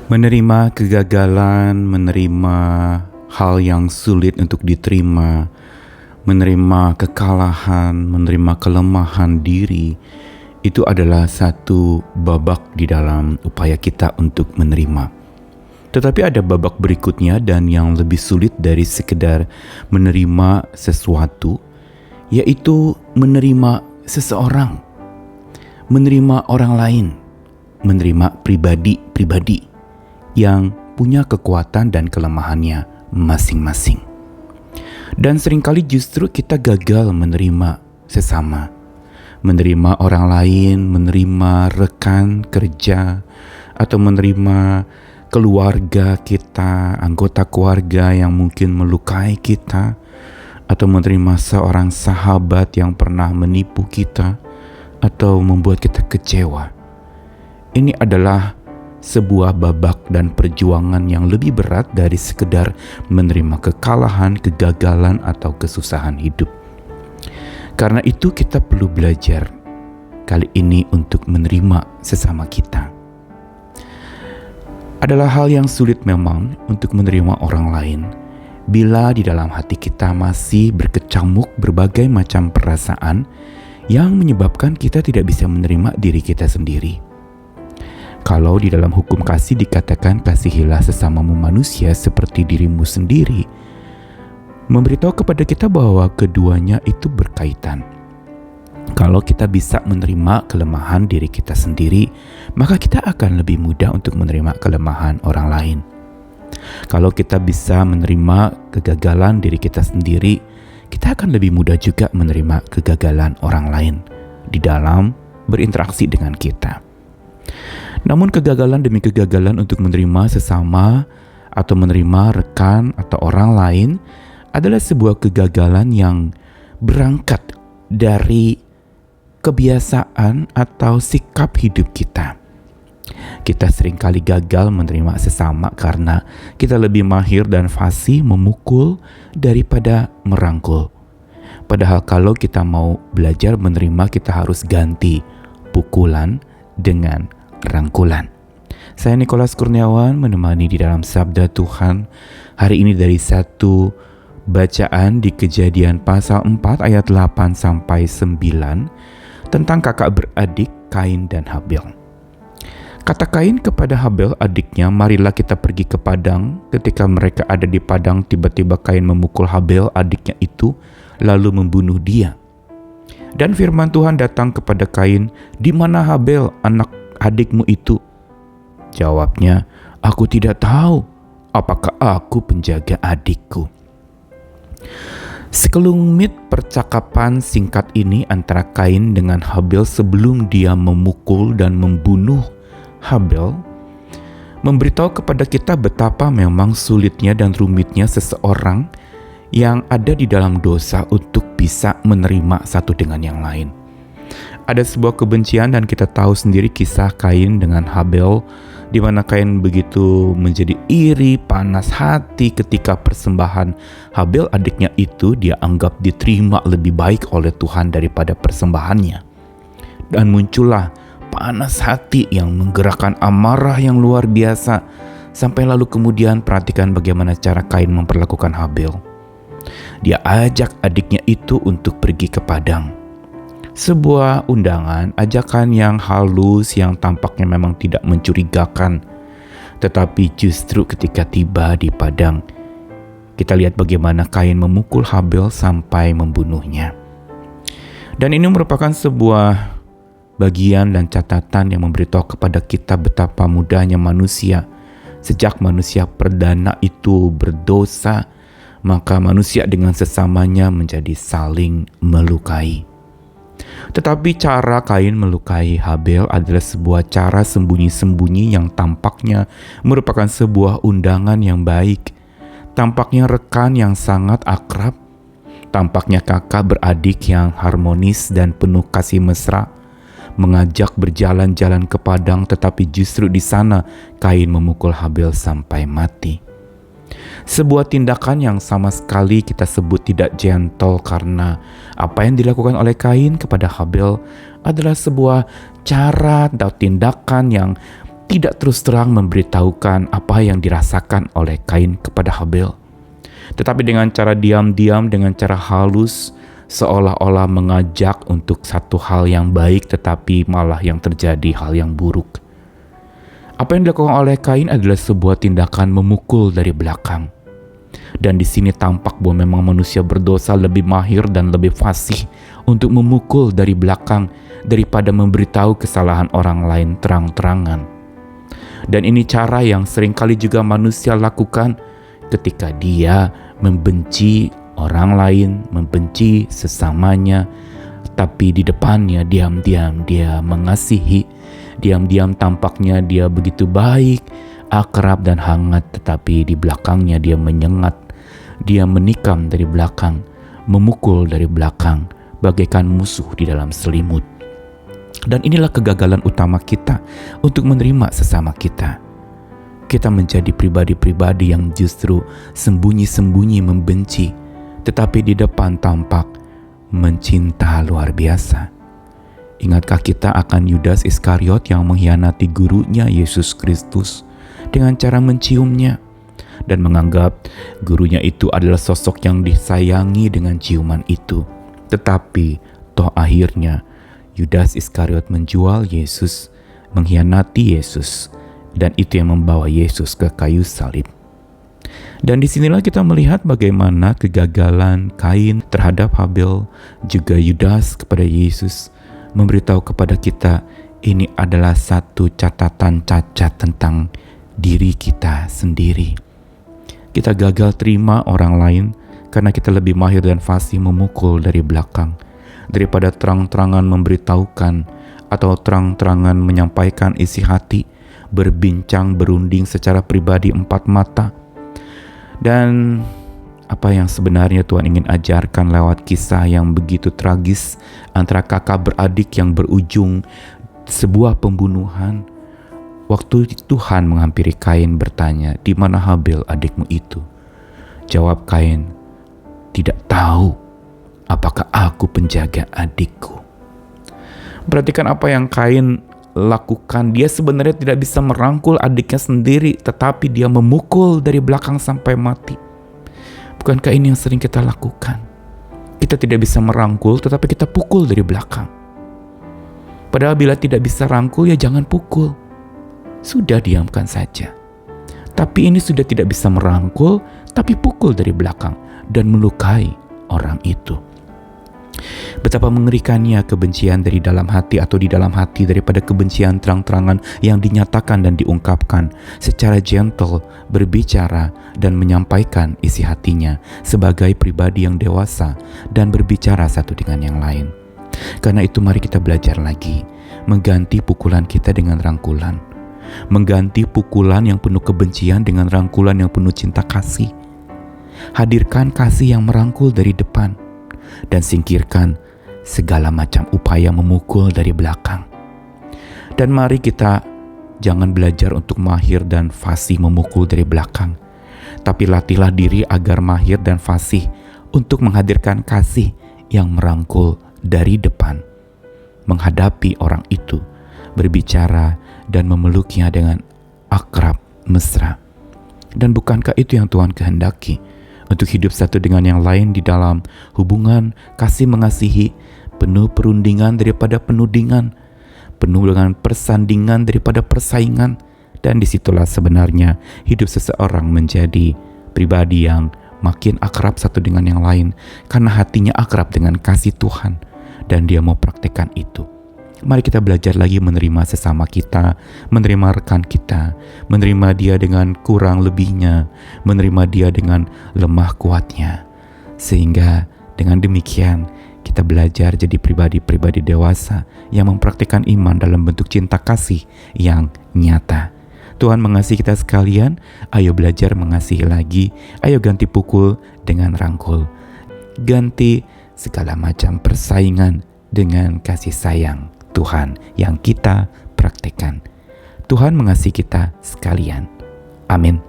Menerima kegagalan, menerima hal yang sulit untuk diterima, menerima kekalahan, menerima kelemahan diri, itu adalah satu babak di dalam upaya kita untuk menerima. Tetapi ada babak berikutnya dan yang lebih sulit dari sekedar menerima sesuatu, yaitu menerima seseorang, menerima orang lain, menerima pribadi-pribadi yang punya kekuatan dan kelemahannya masing-masing. Dan seringkali justru kita gagal menerima sesama, menerima orang lain, menerima rekan kerja, atau menerima keluarga kita, anggota keluarga yang mungkin melukai kita, atau menerima seorang sahabat yang pernah menipu kita, atau membuat kita kecewa. Ini adalah sebuah babak dan perjuangan yang lebih berat dari sekedar menerima kekalahan, kegagalan, atau kesusahan hidup. Karena itu kita perlu belajar kali ini untuk menerima sesama kita. Adalah hal yang sulit memang untuk menerima orang lain bila di dalam hati kita masih berkecamuk berbagai macam perasaan yang menyebabkan kita tidak bisa menerima diri kita sendiri. Kalau di dalam hukum kasih dikatakan kasihilah sesamamu manusia seperti dirimu sendiri, memberitahu kepada kita bahwa keduanya itu berkaitan. Kalau kita bisa menerima kelemahan diri kita sendiri, maka kita akan lebih mudah untuk menerima kelemahan orang lain. Kalau kita bisa menerima kegagalan diri kita sendiri, kita akan lebih mudah juga menerima kegagalan orang lain di dalam berinteraksi dengan kita. Namun kegagalan demi kegagalan untuk menerima sesama atau menerima rekan atau orang lain adalah sebuah kegagalan yang berangkat dari kebiasaan atau sikap hidup kita. Kita seringkali gagal menerima sesama karena kita lebih mahir dan fasih memukul daripada merangkul. Padahal kalau kita mau belajar menerima, kita harus ganti pukulan dengan rangkulan. Saya Nikolas Kurniawan menemani di dalam Sabda Tuhan hari ini dari satu bacaan di Kejadian pasal 4 ayat 8 sampai 9 tentang kakak beradik Kain dan Habel. Kata Kain kepada Habel adiknya, "Marilah kita pergi ke padang." Ketika mereka ada di padang, tiba-tiba Kain memukul Habel adiknya itu lalu membunuh dia. Dan firman Tuhan datang kepada Kain, "Di mana Habel anak adikmu itu?" Jawabnya, "Aku tidak tahu. Apakah aku penjaga adikku?" Sekelumit percakapan singkat ini antara Kain dengan Habel sebelum dia memukul dan membunuh Habel memberitahu kepada kita betapa memang sulitnya dan rumitnya seseorang yang ada di dalam dosa untuk bisa menerima satu dengan yang lain. Ada sebuah kebencian dan kita tahu sendiri kisah Kain dengan Habel, di mana Kain begitu menjadi iri, panas hati ketika persembahan Habel adiknya itu dia anggap diterima lebih baik oleh Tuhan daripada persembahannya. Dan muncullah panas hati yang menggerakkan amarah yang luar biasa, sampai lalu kemudian perhatikan bagaimana cara Kain memperlakukan Habel. Dia ajak adiknya itu untuk pergi ke padang. Sebuah undangan, ajakan yang halus yang tampaknya memang tidak mencurigakan. Tetapi justru ketika tiba di padang, kita lihat bagaimana Kain memukul Habel sampai membunuhnya. Dan ini merupakan sebuah bagian dan catatan yang memberitahu kepada kita betapa mudahnya manusia. Sejak manusia perdana itu berdosa, maka manusia dengan sesamanya menjadi saling melukai. Tetapi cara Kain melukai Habel adalah sebuah cara sembunyi-sembunyi yang tampaknya merupakan sebuah undangan yang baik. Tampaknya rekan yang sangat akrab. Tampaknya kakak beradik yang harmonis dan penuh kasih mesra. Mengajak berjalan-jalan ke padang, tetapi justru di sana Kain memukul Habel sampai mati. Sebuah tindakan yang sama sekali kita sebut tidak gentle, karena apa yang dilakukan oleh Kain kepada Habel adalah sebuah cara atau tindakan yang tidak terus terang memberitahukan apa yang dirasakan oleh Kain kepada Habel, tetapi dengan cara diam-diam, dengan cara halus, seolah-olah mengajak untuk satu hal yang baik, tetapi malah yang terjadi hal yang buruk. Apa yang dilakukan oleh Kain adalah sebuah tindakan memukul dari belakang. Dan di sini tampak bahwa memang manusia berdosa lebih mahir dan lebih fasih untuk memukul dari belakang daripada memberitahu kesalahan orang lain terang-terangan. Dan ini cara yang seringkali juga manusia lakukan ketika dia membenci orang lain, membenci sesamanya, tapi di depannya diam-diam dia mengasihi, diam-diam tampaknya dia begitu baik, akrab dan hangat, tetapi di belakangnya dia menyengat, dia menikam dari belakang, memukul dari belakang, bagaikan musuh di dalam selimut. Dan inilah kegagalan utama kita untuk menerima sesama kita. Kita menjadi pribadi-pribadi yang justru sembunyi-sembunyi membenci, tetapi di depan tampak mencinta luar biasa. Ingatkah kita akan Yudas Iskariot yang mengkhianati gurunya Yesus Kristus dengan cara menciumnya dan menganggap gurunya itu adalah sosok yang disayangi dengan ciuman itu. Tetapi toh akhirnya Yudas Iskariot menjual Yesus, mengkhianati Yesus, dan itu yang membawa Yesus ke kayu salib. Dan disinilah kita melihat bagaimana kegagalan Kain terhadap Habel, juga Yudas kepada Yesus, memberitahu kepada kita ini adalah satu catatan cacat tentang diri kita sendiri. Kita gagal terima orang lain karena kita lebih mahir dan fasih memukul dari belakang daripada terang-terangan memberitahukan atau terang-terangan menyampaikan isi hati, berbincang, berunding secara pribadi empat mata. Dan apa yang sebenarnya Tuhan ingin ajarkan lewat kisah yang begitu tragis antara kakak beradik yang berujung sebuah pembunuhan. Waktu Tuhan menghampiri Kain bertanya, "Di mana Habel adikmu itu?" Jawab Kain, "Tidak tahu. Apakah aku penjaga adikku?" Perhatikan apa yang Kain lakukan. Dia sebenarnya tidak bisa merangkul adiknya sendiri, tetapi dia memukul dari belakang sampai mati. Bukankah ini yang sering kita lakukan? Kita tidak bisa merangkul, tetapi kita pukul dari belakang. Padahal bila tidak bisa rangkul, ya jangan pukul. Sudah, diamkan saja. Tapi ini sudah tidak bisa merangkul, tapi pukul dari belakang dan melukai orang itu. Betapa mengerikannya kebencian dari dalam hati atau di dalam hati daripada kebencian terang-terangan yang dinyatakan dan diungkapkan secara gentle, berbicara dan menyampaikan isi hatinya sebagai pribadi yang dewasa dan berbicara satu dengan yang lain. Karena itu mari kita belajar lagi mengganti pukulan kita dengan rangkulan, mengganti pukulan yang penuh kebencian dengan rangkulan yang penuh cinta kasih. Hadirkan kasih yang merangkul dari depan dan singkirkan segala macam upaya memukul dari belakang. Dan mari kita jangan belajar untuk mahir dan fasih memukul dari belakang, tapi latihlah diri agar mahir dan fasih untuk menghadirkan kasih yang merangkul dari depan, menghadapi orang itu, berbicara dan memeluknya dengan akrab, mesra. Dan bukankah itu yang Tuhan kehendaki? Untuk hidup satu dengan yang lain di dalam hubungan kasih mengasihi, penuh perundingan daripada penudingan, penuh dengan persandingan daripada persaingan. Dan disitulah sebenarnya hidup seseorang menjadi pribadi yang makin akrab satu dengan yang lain, karena hatinya akrab dengan kasih Tuhan dan dia mau praktekkan itu. Mari kita belajar lagi menerima sesama kita, menerima rekan kita, menerima dia dengan kurang lebihnya, menerima dia dengan lemah kuatnya. Sehingga dengan demikian kita belajar jadi pribadi-pribadi dewasa yang mempraktikkan iman dalam bentuk cinta kasih yang nyata. Tuhan mengasihi kita sekalian, ayo belajar mengasihi lagi, ayo ganti pukul dengan rangkul. Ganti segala macam persaingan dengan kasih sayang Tuhan yang kita praktekkan. Tuhan mengasihi kita sekalian. Amin.